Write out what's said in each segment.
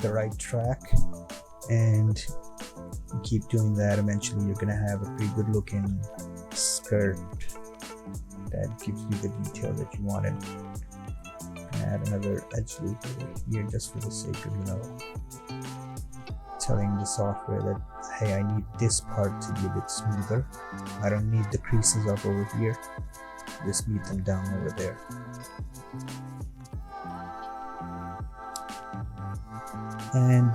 the right track, and you keep doing that, eventually you're gonna have a pretty good looking skirt that gives you the detail that you wanted. Add another edge loop over here just for the sake of, telling the software that, hey, I need this part to be a bit smoother. I don't need the creases up over here, just need them down over there. And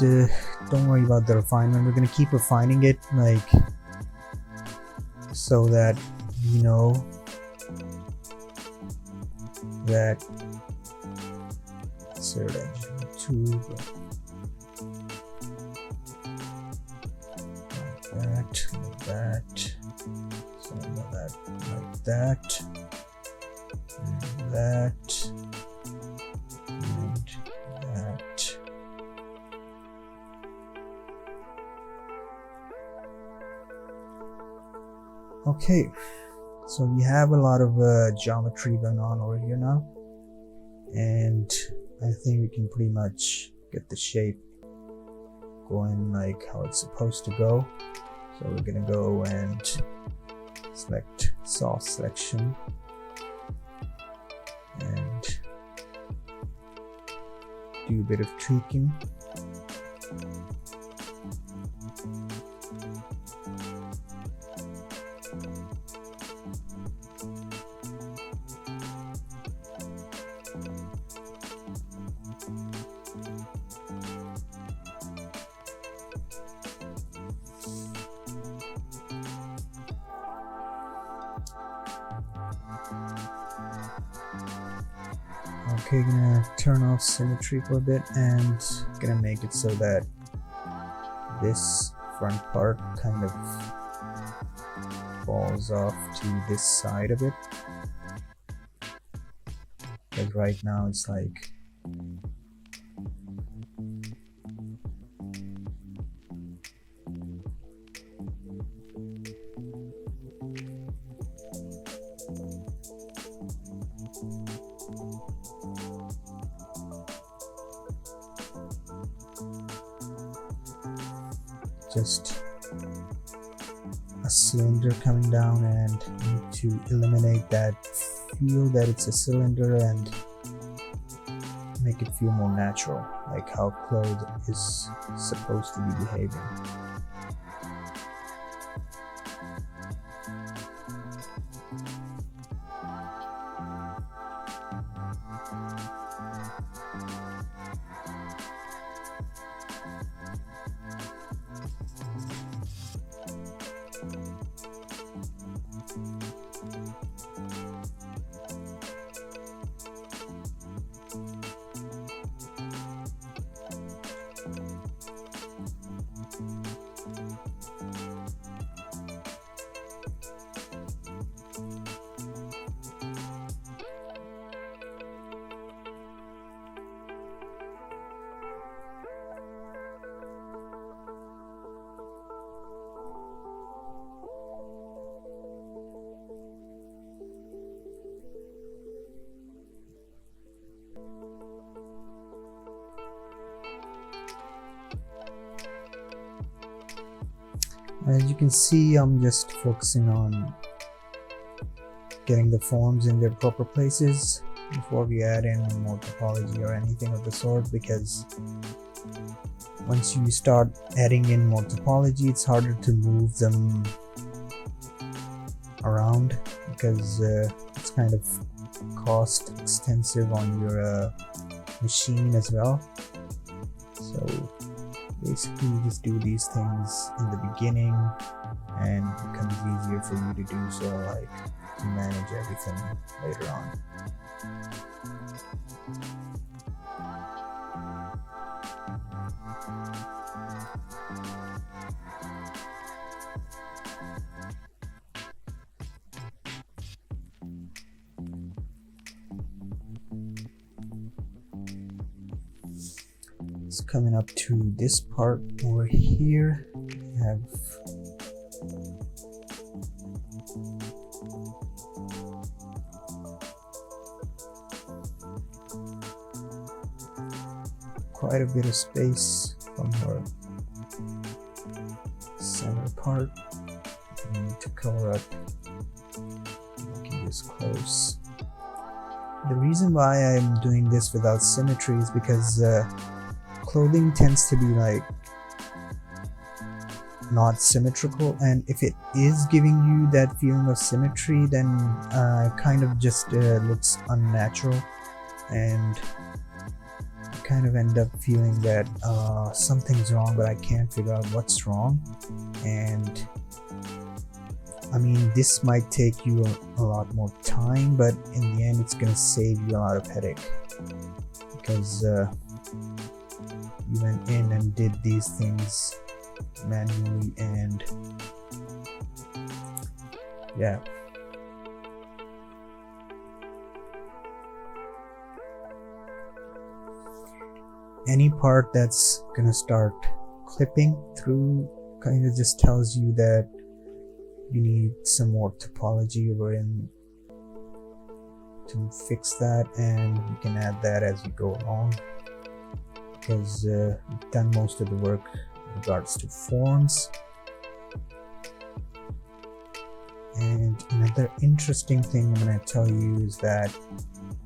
don't worry about the refinement. We're going to keep refining it, like, so that you know that insert edge two, like that, so that, like that, and that, and that. Okay, so we have a lot of geometry going on over here now, and I think we can pretty much get the shape going like how it's supposed to go. So we're gonna go and select soft selection and do a bit of tweaking. Okay, gonna turn off symmetry for a bit and gonna make it so that this front part kind of falls off to this side of it. But right now it's like just a cylinder coming down, and need to eliminate that feel that it's a cylinder and make it feel more natural, like how clothes is supposed to be behaving. As you can see, I'm just focusing on getting the forms in their proper places before we add in more topology or anything of the sort, because once you start adding in more topology, it's harder to move them around because it's kind of cost extensive on your machine as well. So basically you just do these things in the beginning and it becomes easier for you to do so, like to manage everything later on. It's coming up to this part over here. We have quite a bit of space from her center part. We need to cover up, making this close. The reason why I'm doing this without symmetry is because clothing tends to be like not symmetrical, and if it is giving you that feeling of symmetry, then kind of just looks unnatural, and I kind of end up feeling that something's wrong, but I can't figure out what's wrong. And I mean, this might take you a lot more time, but in the end it's gonna save you a lot of headache, because you went in and did these things manually, and yeah. Any part that's gonna start clipping through kind of just tells you that you need some more topology over in to fix that, and you can add that as you go along, because we've done most of the work in regards to forms. And another interesting thing I'm going to tell you is that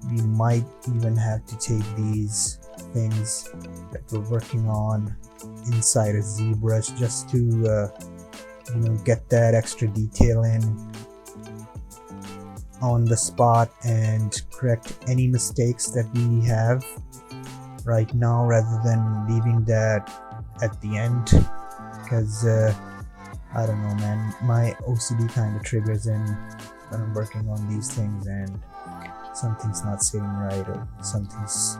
we might even have to take these things that we're working on inside a ZBrush just to get that extra detail in on the spot and correct any mistakes that we have right now, rather than leaving that at the end, because I don't know, man, my OCD kind of triggers in when I'm working on these things and something's not sitting right or something's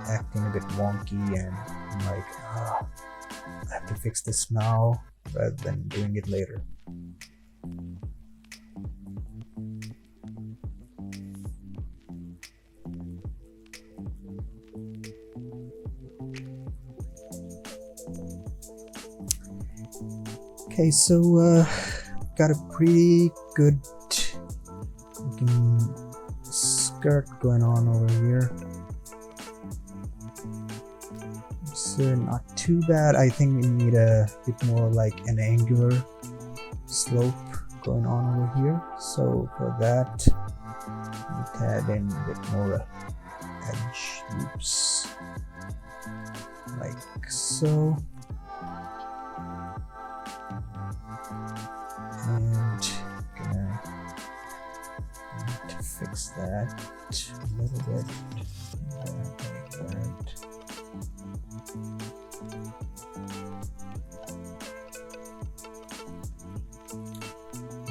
acting a bit wonky, and I'm like, I have to fix this now rather than doing it later. Okay, so got a pretty good looking skirt going on over here. It's not too bad. I think we need a bit more like an angular slope going on over here. So for that, we need to add in a bit more edge loops, like so. And gonna need to fix that a little bit, like that.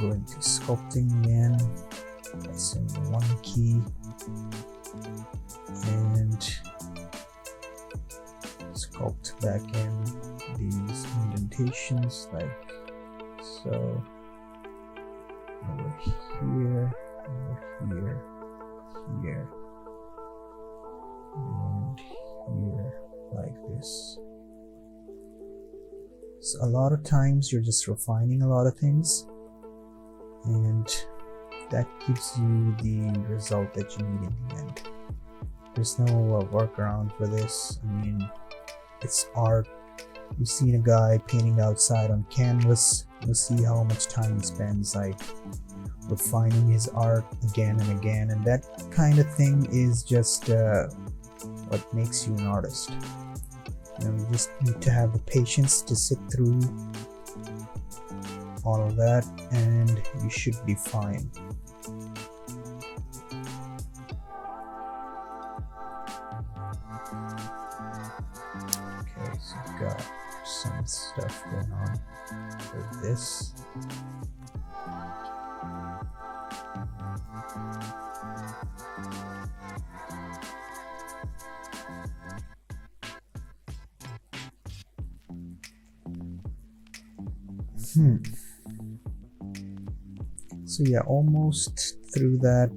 Go into sculpting again, pressing one key, and sculpt back in these indentations like so. Over here, here, and here, like this. So a lot of times you're just refining a lot of things, and that gives you the result that you need in the end. There's no workaround for this. I mean, it's art. You've seen a guy painting outside on canvas. You'll see how much time he spends like refining his art again and again, and that kind of thing is just what makes you an artist. You just need to have the patience to sit through all of that, and you should be fine. Okay, so we've got some stuff going on for this. So yeah, almost through that,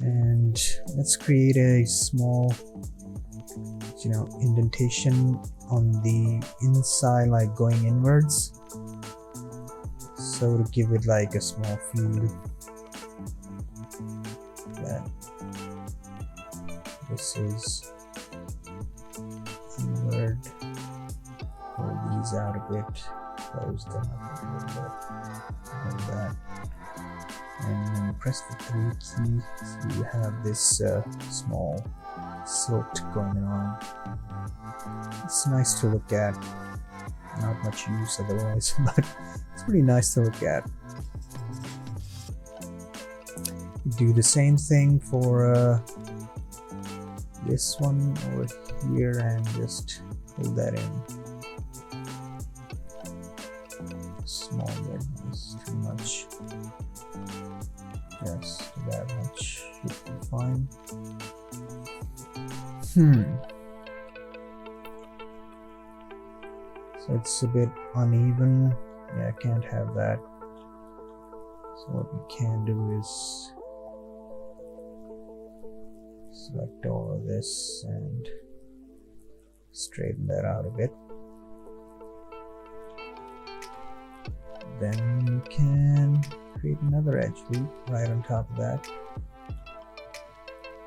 and let's create a small indentation on the inside, like going inwards, so to give it like a small feel that this is these out a bit, close them up a little bit, like that. And when you press the 3 key, so you have this small silt going on. It's nice to look at, not much use otherwise, but it's pretty nice to look at. Do the same thing for this one over here and just pull that in. Small bit, that's too much. Yes, that much should be fine. So it's a bit uneven. Yeah, I can't have that. So what we can do is select all of this and straighten that out a bit. Then you can create another edge loop right on top of that.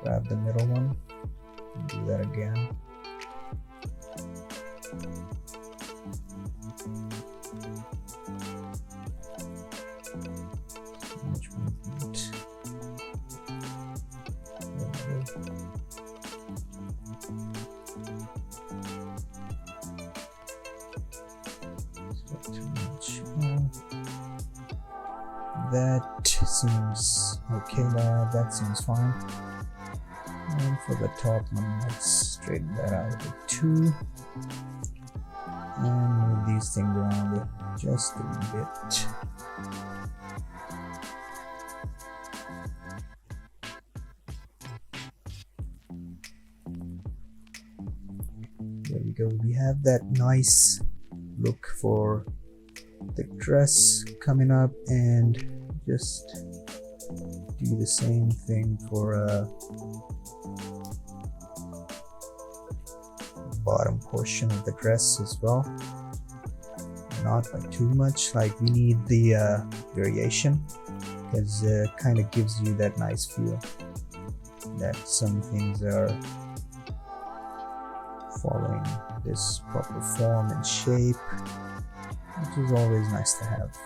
Grab the middle one and do that again. Much movement. Too much. That seems okay. That seems fine. And for the top one, let's straighten that out a bit too. And move these things around just a bit. There we go. We have that nice look for the dress coming up, and just do the same thing for bottom portion of the dress as well. Not by too much, like we need the variation, because it kind of gives you that nice feel that some things are following this proper form and shape, which is always nice to have.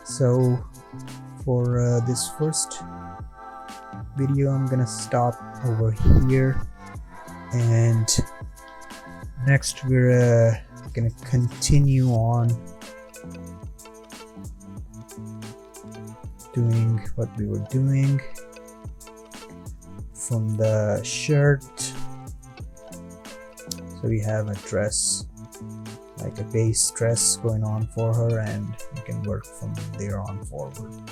So for this first video, I'm gonna stop over here, and next we're gonna continue on doing what we were doing from the shirt. So we have a dress, like a base dress going on for her, and we can work from there on forward.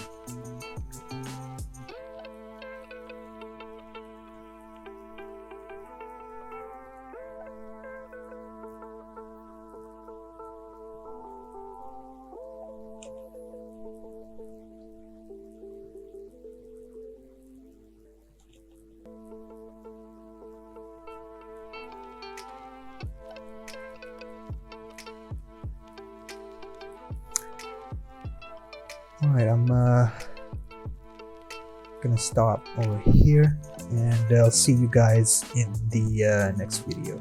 Alright, I'm gonna stop over here, and I'll see you guys in the next video.